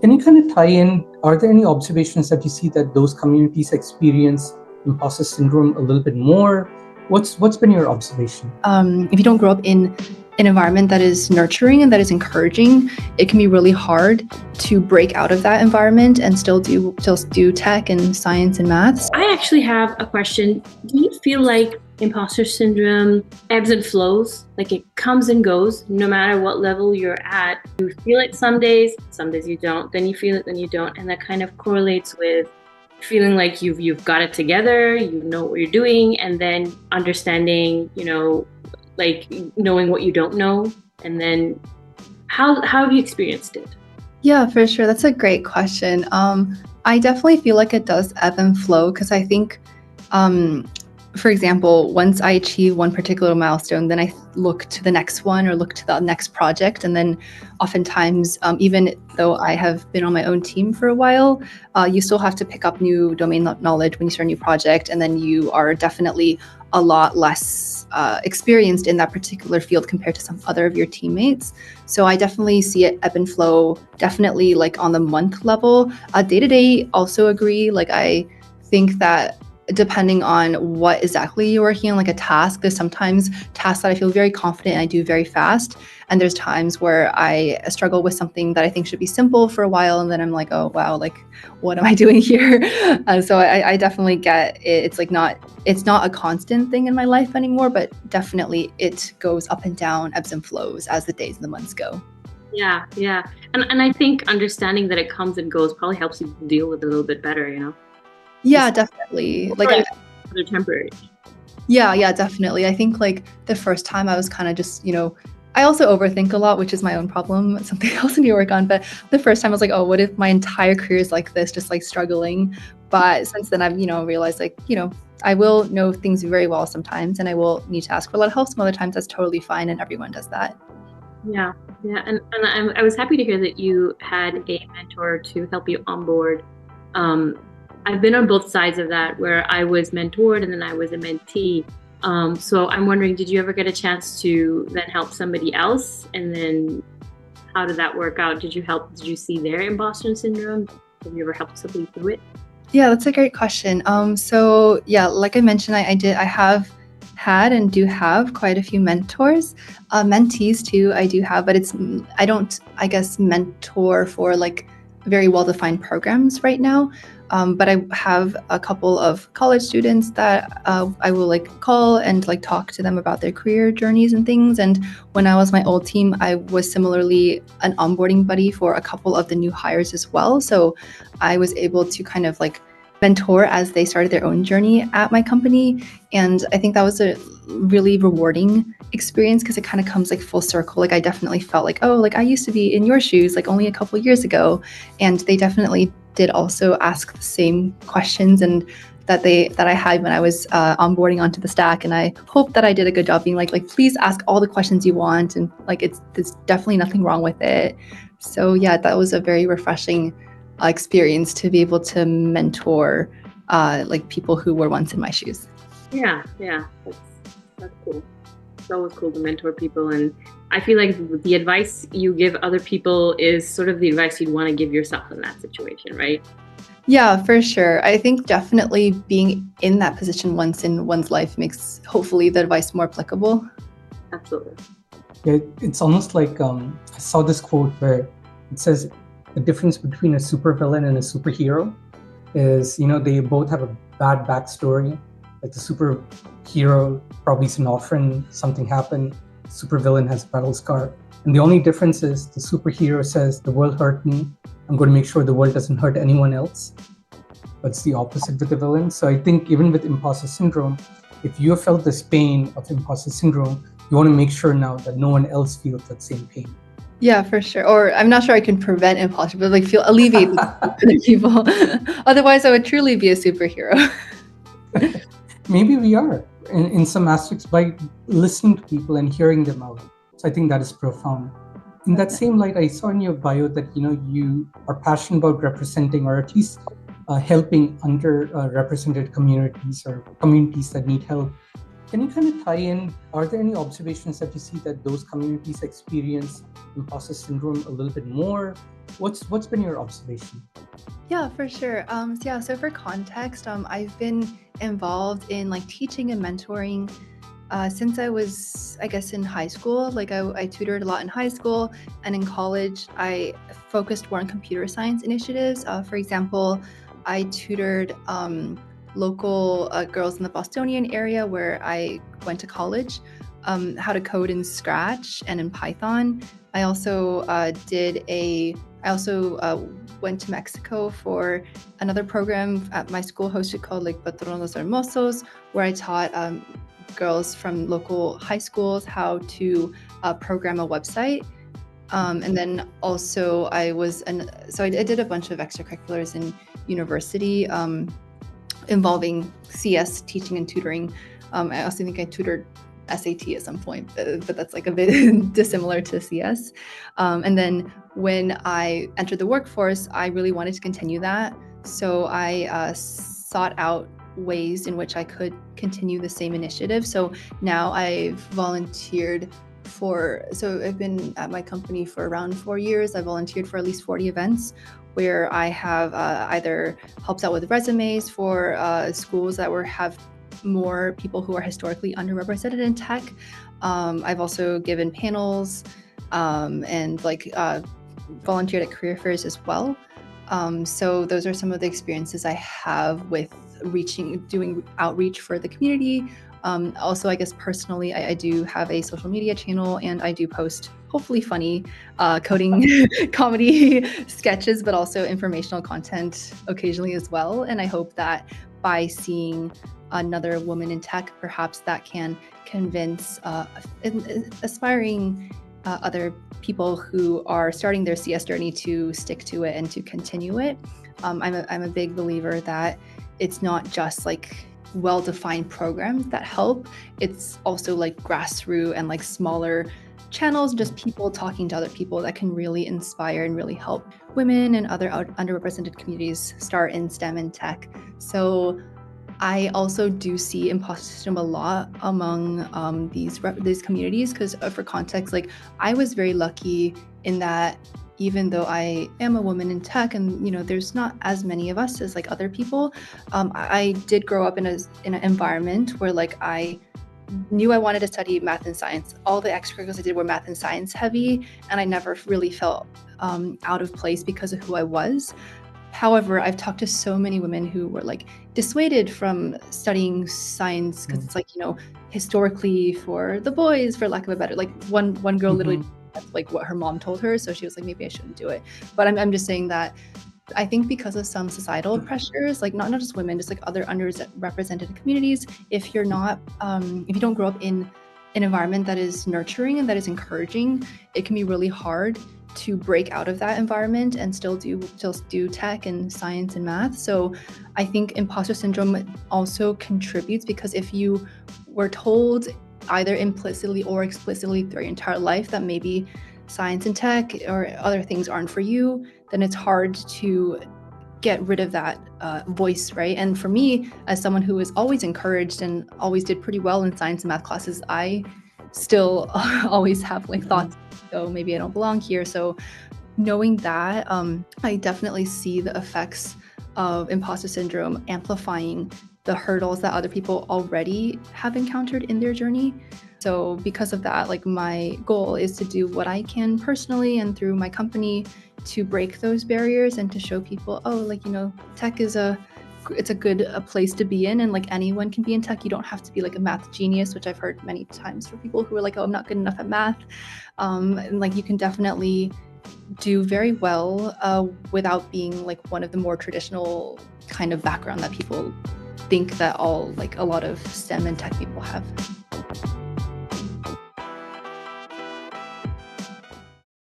Can you kind of tie in, are there any observations that you see that those communities experience imposter syndrome a little bit more? What's been your observation? If you don't grow up in an environment that is nurturing and that is encouraging, it can be really hard to break out of that environment and still do tech and science and maths. I actually have a question. Do you feel like imposter syndrome ebbs and flows? Like it comes and goes no matter what level you're at. You feel it some days you don't. Then you feel it, then you don't. And that kind of correlates with feeling like you've got it together, you know what you're doing, and then understanding, like knowing what you don't know. And then how have you experienced it? Yeah, for sure. That's a great question. I definitely feel like it does ebb and flow because I think, for example, once I achieve one particular milestone, then I look to the next one or look to the next project. And then oftentimes, even though I have been on my own team for a while, you still have to pick up new domain knowledge when you start a new project. And then you are definitely a lot less experienced in that particular field compared to some other of your teammates. So I definitely see it ebb and flow, definitely like on the month level. Day to day, also agree. Like I think that depending on what exactly you're working on, like a task, there's sometimes tasks that I feel very confident and I do very fast. And there's times where I struggle with something that I think should be simple for a while. And then I'm like, oh, wow, like, what am I doing here? So I definitely get it. It's not a constant thing in my life anymore, but definitely it goes up and down, ebbs and flows as the days and the months go. Yeah. And I think understanding that it comes and goes probably helps you deal with it a little bit better, Yeah, definitely. They're temporary. Yeah, definitely. I think like the first time I was kind of just, I also overthink a lot, which is my own problem, something else I need to work on. But the first time I was like, oh, what if my entire career is like this, just like struggling? But since then I've, realized like, I will know things very well sometimes and I will need to ask for a lot of help some other times. That's totally fine. And everyone does that. Yeah. And I was happy to hear that you had a mentor to help you onboard. I've been on both sides of that where I was mentored and then I was a mentee. So I'm wondering, did you ever get a chance to then help somebody else? And then how did that work out? Did you see their imposter syndrome? Have you ever helped somebody through it? Yeah, that's a great question. So yeah, like I mentioned, I have had and do have quite a few mentors, mentees too. I do have, but I don't, I guess, mentor for like very well-defined programs right now. But I have a couple of college students that I will like call and like talk to them about their career journeys and things. And when I was my old team, I was similarly an onboarding buddy for a couple of the new hires as well. So I was able to kind of like mentor as they started their own journey at my company. And I think that was a really rewarding experience because it kind of comes like full circle. Like I definitely felt like, oh, like I used to be in your shoes like only a couple of years ago. And they definitely did also ask the same questions and that I had when I was onboarding onto the stack. And I hope that I did a good job being like please ask all the questions you want. And like there's definitely nothing wrong with it. So yeah, that was a very refreshing experience to be able to mentor like people who were once in my shoes. Yeah, that's cool. It's always cool to mentor people, and I feel like the advice you give other people is sort of the advice you'd want to give yourself in that situation, right? Yeah, for sure. I think definitely being in that position once in one's life makes hopefully the advice more applicable. Absolutely. Yeah, it's almost like I saw this quote where it says the difference between a supervillain and a superhero is, they both have a bad backstory. Like the superhero probably is an orphan, something happened. Supervillain has a battle scar. And the only difference is the superhero says, the world hurt me. I'm going to make sure the world doesn't hurt anyone else. But it's the opposite with the villain. So I think even with imposter syndrome, if you have felt this pain of imposter syndrome, you want to make sure now that no one else feels that same pain. Yeah, for sure. Or I'm not sure I can prevent imposter, but like alleviate the people. Otherwise, I would truly be a superhero. Maybe we are in some aspects by listening to people and hearing them out. So I think that is profound. In that same light, I saw in your bio that you are passionate about representing or at least helping underrepresented communities or communities that need help. Can you kind of tie in, are there any observations that you see that those communities experience imposter syndrome a little bit more? What's been your observation? Yeah, for sure. So for context, I've been involved in like teaching and mentoring since I was, I guess, in high school. Like I tutored a lot in high school, and in college, I focused more on computer science initiatives. For example, I tutored local girls in the Bostonian area where I went to college, how to code in Scratch and in Python. I also went to Mexico for another program at my school hosted called like Patronos Hermosos, where I taught girls from local high schools how to program a website. And then also I did a bunch of extracurriculars in university involving CS teaching and tutoring. I also think I tutored SAT at some point, but that's like a bit dissimilar to CS. And then when I entered the workforce, I really wanted to continue that. So I sought out ways in which I could continue the same initiative. So now I've volunteered so I've been at my company for around 4 years. I volunteered for at least 40 events where I have either helped out with resumes for schools that have more people who are historically underrepresented in tech. I've also given panels and volunteered at career fairs as well. So those are some of the experiences I have with doing outreach for the community. Also, I guess personally, I do have a social media channel, and I do post hopefully funny coding comedy sketches, but also informational content occasionally as well. And I hope that by seeing another woman in tech, perhaps that can convince aspiring other people who are starting their CS journey to stick to it and to continue it. I'm a big believer that it's not just like well-defined programs that help. It's also like grassroots and like smaller channels, just people talking to other people that can really inspire and really help women and other underrepresented communities start in STEM and tech. So I also do see imposter syndrome a lot among these communities because for context, like I was very lucky in that even though I am a woman in tech and there's not as many of us as like other people, I did grow up in an environment where like I knew I wanted to study math and science. All the extracurriculars I did were math and science heavy, and I never really felt out of place because of who I was. However, I've talked to so many women who were like dissuaded from studying science because it's like, historically for the boys, for lack of a better, like one girl literally that's like what her mom told her. So she was like, maybe I shouldn't do it. But I'm just saying that I think because of some societal pressures, like not just women, just like other underrepresented communities, if you're not, if you don't grow up in an environment that is nurturing and that is encouraging, it can be really hard to break out of that environment and still do tech and science and math. So I think imposter syndrome also contributes because if you were told either implicitly or explicitly through your entire life that maybe science and tech or other things aren't for you, then it's hard to get rid of that voice, right? And for me, as someone who was always encouraged and always did pretty well in science and math classes, I still always have like thoughts, oh, maybe I don't belong here. So knowing that, I definitely see the effects of imposter syndrome amplifying the hurdles that other people already have encountered in their journey. So because of that, like my goal is to do what I can personally and through my company to break those barriers and to show people, oh, like, tech is it's a good place to be in, and like anyone can be in tech. You don't have to be like a math genius, which I've heard many times for people who are like, oh, I'm not good enough at math. And like you can definitely do very well without being like one of the more traditional kind of background that people think that a lot of STEM and tech people have.